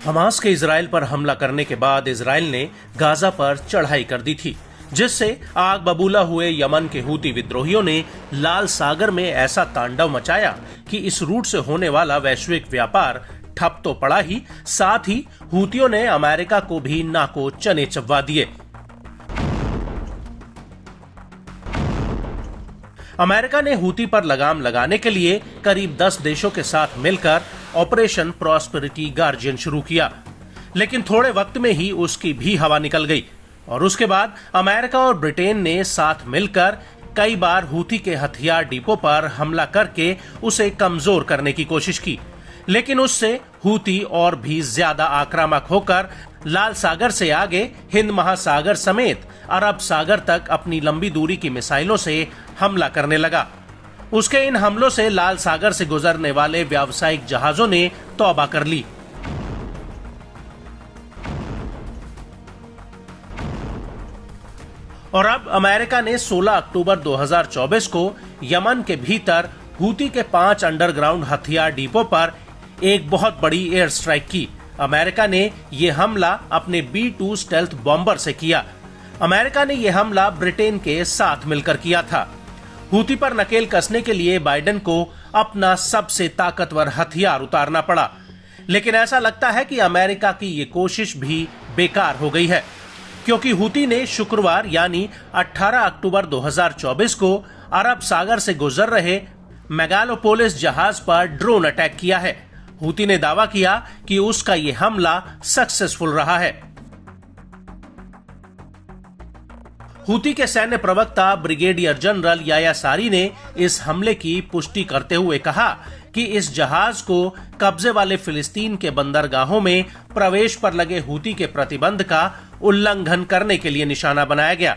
Hamas के Israel पर हमला करने के बाद इजराइल ने गाजा पर चढ़ाई कर दी थी, जिससे आग बबूला हुए यमन के हूती विद्रोहियों ने लाल सागर में ऐसा तांडव मचाया कि इस रूट से होने वाला वैश्विक व्यापार ठप तो पड़ा ही, साथ ही हूतियों ने अमेरिका को भी नाको चने चबवा दिए। अमेरिका ने हूती पर लगाम लगाने के लिए करीब 10 देशों के साथ मिलकर ऑपरेशन प्रॉस्पेरिटी गार्जियन शुरू किया, लेकिन थोड़े वक्त में ही उसकी भी हवा निकल गई और उसके बाद अमेरिका और ब्रिटेन ने साथ मिलकर कई बार हूती के हथियार डिपो पर हमला करके उसे कमजोर करने की कोशिश की, लेकिन उससे हूती और भी ज्यादा आक्रामक होकर लाल सागर से आगे हिंद महासागर समेत अरब सागर तक अपनी लंबी दूरी की मिसाइलों से हमला करने लगा। उसके इन हमलों से लाल सागर से गुजरने वाले व्यावसायिक जहाजों ने तौबा कर ली। और अब अमेरिका ने 16 अक्टूबर 2024 को यमन के भीतर हूती के 5 अंडरग्राउंड हथियार डिपो पर एक बहुत बड़ी एयर स्ट्राइक की। अमेरिका ने यह हमला अपने B-2 स्टेल्थ बॉम्बर से किया। अमेरिका ने यह हमला ब्रिटेन के साथ मिलकर किया था। हूती पर नकेल कसने के लिए बाइडेन को अपना सबसे ताकतवर हथियार उतारना पड़ा, लेकिन ऐसा लगता है कि अमेरिका की ये कोशिश भी बेकार हो गई है, क्योंकि हूती ने शुक्रवार यानी 18 अक्टूबर 2024 को अरब सागर से गुजर रहे मेगालोपोलिस जहाज पर ड्रोन अटैक किया है। हूती ने दावा किया कि उसका यह हमला सक्सेसफुल रहा है। हूती के सैन्य प्रवक्ता ब्रिगेडियर जनरल याया सारी ने इस हमले की पुष्टि करते हुए कहा कि इस जहाज को कब्जे वाले फिलिस्तीन के बंदरगाहों में प्रवेश पर लगे हूती के प्रतिबंध का उल्लंघन करने के लिए निशाना बनाया गया।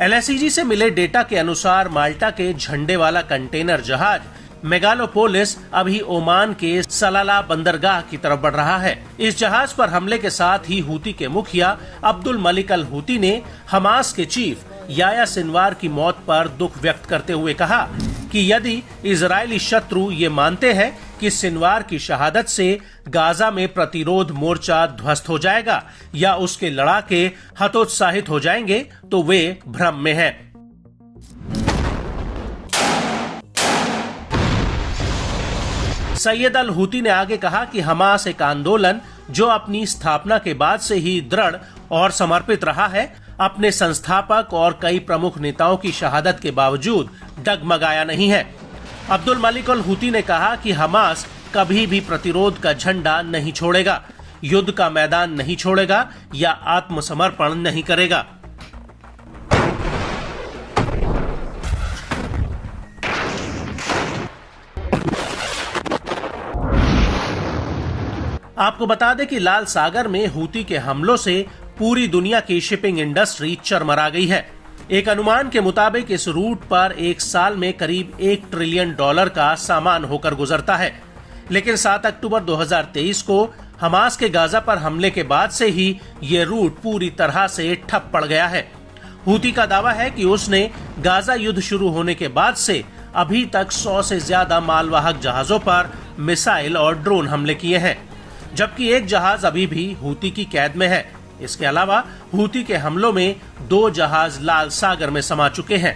LSEG से मिले डेटा के अनुसार माल्टा के झंडे वाला कंटेनर जहाज मेगालोपोलिस अभी ओमान के सलाला बंदरगाह की तरफ बढ़ रहा है। इस जहाज पर हमले के साथ ही हूती के मुखिया अब्दुल मलिक अल हूती ने हमास के चीफ याया सिनवार की मौत पर दुख व्यक्त करते हुए कहा कि यदि इजरायली शत्रु ये मानते हैं कि सिनवार की शहादत से गाजा में प्रतिरोध मोर्चा ध्वस्त हो जाएगा या उसके लड़ाके हतोत्साहित हो जाएंगे, तो वे भ्रम में हैं। सैयद अल हूती ने आगे कहा कि हमास एक आंदोलन जो अपनी स्थापना के बाद से ही दृढ़ और समर्पित रहा है, अपने संस्थापक और कई प्रमुख नेताओं की शहादत के बावजूद डगमगाया नहीं है। अब्दुल मलिक अल हूती ने कहा कि हमास कभी भी प्रतिरोध का झंडा नहीं छोड़ेगा, युद्ध का मैदान नहीं छोड़ेगा या आत्मसमर्पण नहीं करेगा। आपको बता दें कि लाल सागर में हूती के हमलों से पूरी दुनिया की शिपिंग इंडस्ट्री चरमरा गई है। एक अनुमान के मुताबिक इस रूट पर एक साल में करीब $1 ट्रिलियन का सामान होकर गुजरता है, लेकिन 7 अक्टूबर 2023 को हमास के गाजा पर हमले के बाद से ही ये रूट पूरी तरह से ठप पड़ गया है। हूती का दावा है कि उसने गाजा युद्ध शुरू होने के बाद से अभी तक 100 से ज्यादा मालवाहक जहाजों पर मिसाइल और ड्रोन हमले किए हैं, जबकि एक जहाज अभी भी हूती की कैद में है। इसके अलावा हूती के हमलों में 2 जहाज लाल सागर में समा चुके हैं।